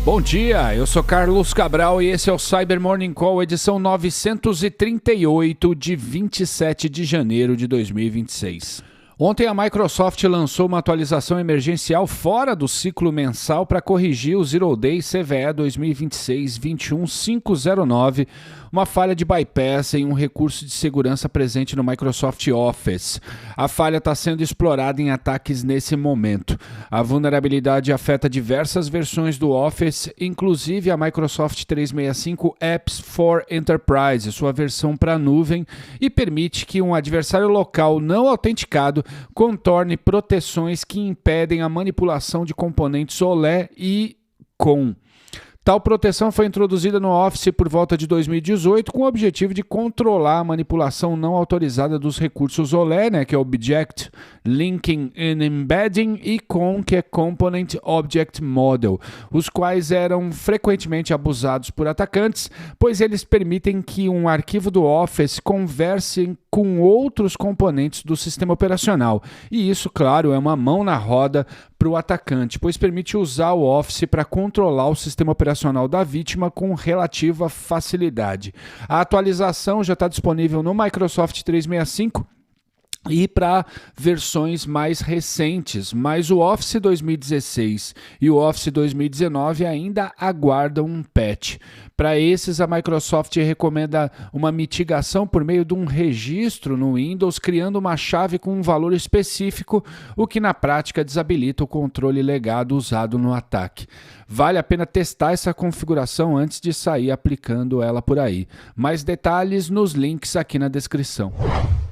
Bom dia, eu sou Carlos Cabral e esse é o Cyber Morning Call, edição 938 de 27 de janeiro de 2026. Ontem a Microsoft lançou uma atualização emergencial fora do ciclo mensal para corrigir o Zero Day CVE 2026-21509, uma falha de bypass em um recurso de segurança presente no Microsoft Office. A falha está sendo explorada em ataques nesse momento. A vulnerabilidade afeta diversas versões do Office, inclusive a Microsoft 365 Apps for Enterprise, sua versão para nuvem, e permite que um adversário local não autenticado contorne proteções que impedem a manipulação de componentes OLE e COM. Tal proteção foi introduzida no Office por volta de 2018 com o objetivo de controlar a manipulação não autorizada dos recursos OLE, que é Object Linking and Embedding, e COM, que é Component Object Model, os quais eram frequentemente abusados por atacantes, pois eles permitem que um arquivo do Office converse com outros componentes do sistema operacional. E isso, claro, é uma mão na roda para o atacante, pois permite usar o Office para controlar o sistema operacional da vítima com relativa facilidade. A atualização já está disponível no Microsoft 365 e para versões mais recentes, mas o Office 2016 e o Office 2019 ainda aguardam um patch. Para esses, a Microsoft recomenda uma mitigação por meio de um registro no Windows, criando uma chave com um valor específico, o que na prática desabilita o controle legado usado no ataque. Vale a pena testar essa configuração antes de sair aplicando ela por aí. Mais detalhes nos links aqui na descrição.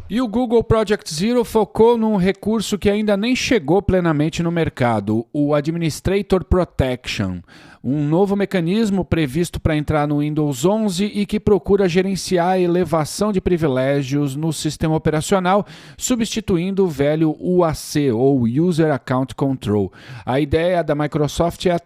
E o Google Project Zero focou num recurso que ainda nem chegou plenamente no mercado, o Administrator Protection, um novo mecanismo previsto para entrar no Windows 11 e que procura gerenciar a elevação de privilégios no sistema operacional, substituindo o velho UAC, ou User Account Control. A ideia da Microsoft é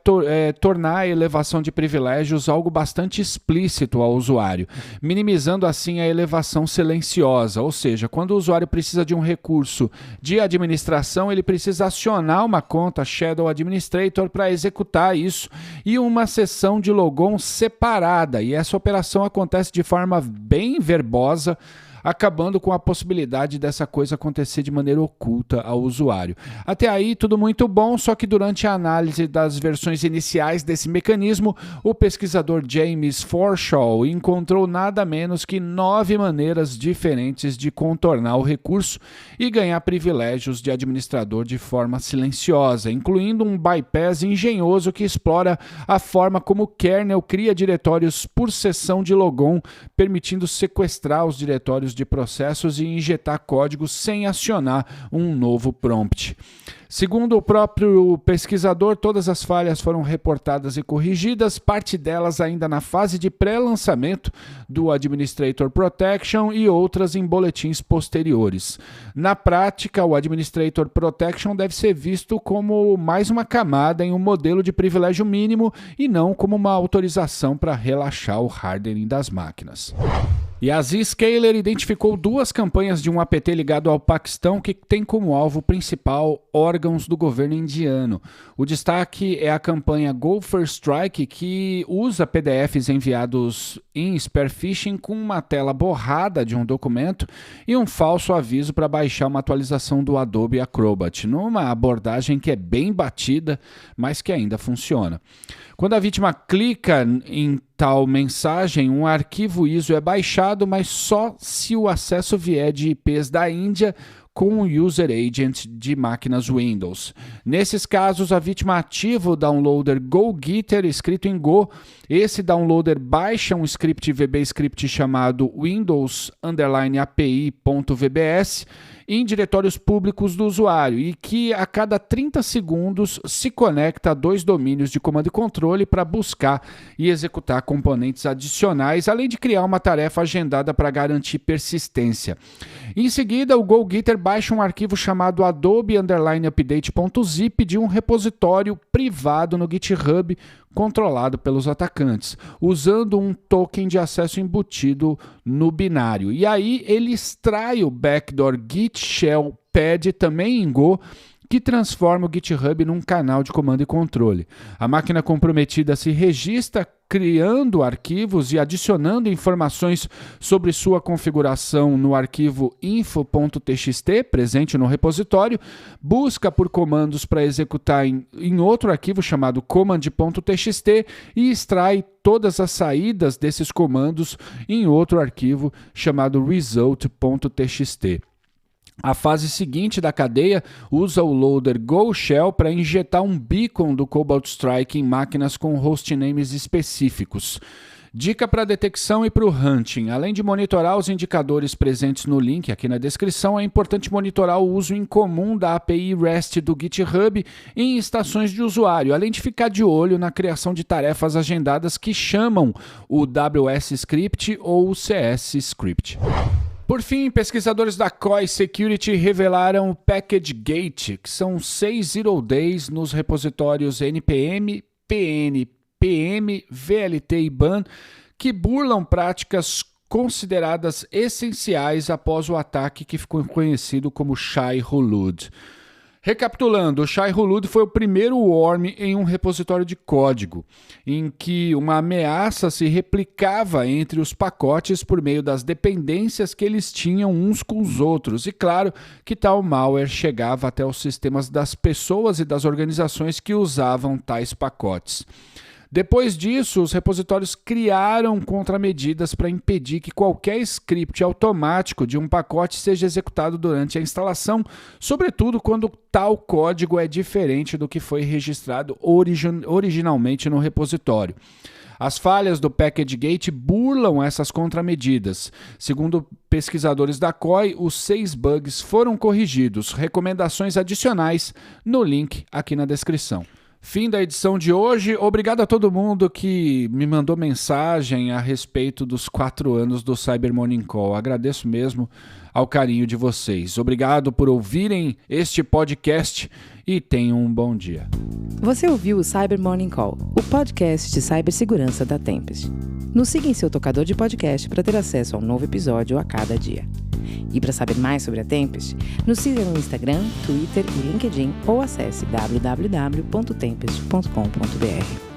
tornar a elevação de privilégios algo bastante explícito ao usuário, minimizando assim a elevação silenciosa, ou seja, quando o usuário precisa de um recurso de administração, ele precisa acionar uma conta Shadow Administrator para executar isso e uma sessão de logon separada. E essa operação acontece de forma bem verbosa, acabando com a possibilidade dessa coisa acontecer de maneira oculta ao usuário. Até aí, tudo muito bom, só que durante a análise das versões iniciais desse mecanismo, o pesquisador James Forshaw encontrou nada menos que 9 maneiras diferentes de contornar o recurso e ganhar privilégios de administrador de forma silenciosa, incluindo um bypass engenhoso que explora a forma como o kernel cria diretórios por seção de logon, permitindo sequestrar os diretórios de processos e injetar código sem acionar um novo prompt. Segundo o próprio pesquisador, todas as falhas foram reportadas e corrigidas, parte delas ainda na fase de pré-lançamento do Administrator Protection e outras em boletins posteriores. Na prática, o Administrator Protection deve ser visto como mais uma camada em um modelo de privilégio mínimo e não como uma autorização para relaxar o hardening das máquinas. E a Zscaler identificou 2 campanhas de um APT ligado ao Paquistão que tem como alvo principal órgãos do governo indiano. O destaque é a campanha Gopher Strike, que usa PDFs enviados em spear phishing com uma tela borrada de um documento e um falso aviso para baixar uma atualização do Adobe Acrobat, numa abordagem que é bem batida, mas que ainda funciona. Quando a vítima clica em tal mensagem, um arquivo ISO é baixado, mas só se o acesso vier de IPs da Índia com o User Agent de máquinas Windows. Nesses casos, a vítima ativa o downloader GoGetter, escrito em Go. Esse downloader baixa um script VB-script chamado Windows_API.VBS em diretórios públicos do usuário e que a cada 30 segundos se conecta a 2 domínios de comando e controle para buscar e executar componentes adicionais, além de criar uma tarefa agendada para garantir persistência. Em seguida, o GoGetter baixa um arquivo chamado adobe_update.zip de um repositório privado no GitHub controlado pelos atacantes, usando um token de acesso embutido no binário. E aí ele extrai o backdoor git shell pad também em Go, que transforma o GitHub num canal de comando e controle. A máquina comprometida se registra criando arquivos e adicionando informações sobre sua configuração no arquivo info.txt, presente no repositório, busca por comandos para executar em outro arquivo chamado command.txt e extrai todas as saídas desses comandos em outro arquivo chamado result.txt. A fase seguinte da cadeia usa o loader GoShell para injetar um beacon do Cobalt Strike em máquinas com hostnames específicos. Dica para detecção e para o hunting. Além de monitorar os indicadores presentes no link aqui na descrição, é importante monitorar o uso incomum da API REST do GitHub em estações de usuário, além de ficar de olho na criação de tarefas agendadas que chamam o WS Script ou o CS Script. Por fim, pesquisadores da Koi Security revelaram o PackageGate, que são 6 Zero Days nos repositórios NPM, PN, PM, VLT e BAN, que burlam práticas consideradas essenciais após o ataque que ficou conhecido como Shai-Hulud. Recapitulando, o Shai-Hulud foi o primeiro worm em um repositório de código, em que uma ameaça se replicava entre os pacotes por meio das dependências que eles tinham uns com os outros. E claro que tal malware chegava até os sistemas das pessoas e das organizações que usavam tais pacotes. Depois disso, os repositórios criaram contramedidas para impedir que qualquer script automático de um pacote seja executado durante a instalação, sobretudo quando tal código é diferente do que foi registrado originalmente no repositório. As falhas do PackageGate burlam essas contramedidas. Segundo pesquisadores da Koi, os 6 bugs foram corrigidos. Recomendações adicionais no link aqui na descrição. Fim da edição de hoje. Obrigado a todo mundo que me mandou mensagem a respeito dos 4 anos do Cyber Morning Call. Agradeço mesmo ao carinho de vocês. Obrigado por ouvirem este podcast e tenham um bom dia. Você ouviu o Cyber Morning Call, o podcast de cibersegurança da Tempest. Nos siga em seu tocador de podcast para ter acesso a um novo episódio a cada dia. E para saber mais sobre a Tempest, nos siga no Instagram, Twitter e LinkedIn ou acesse www.tempest.com.br.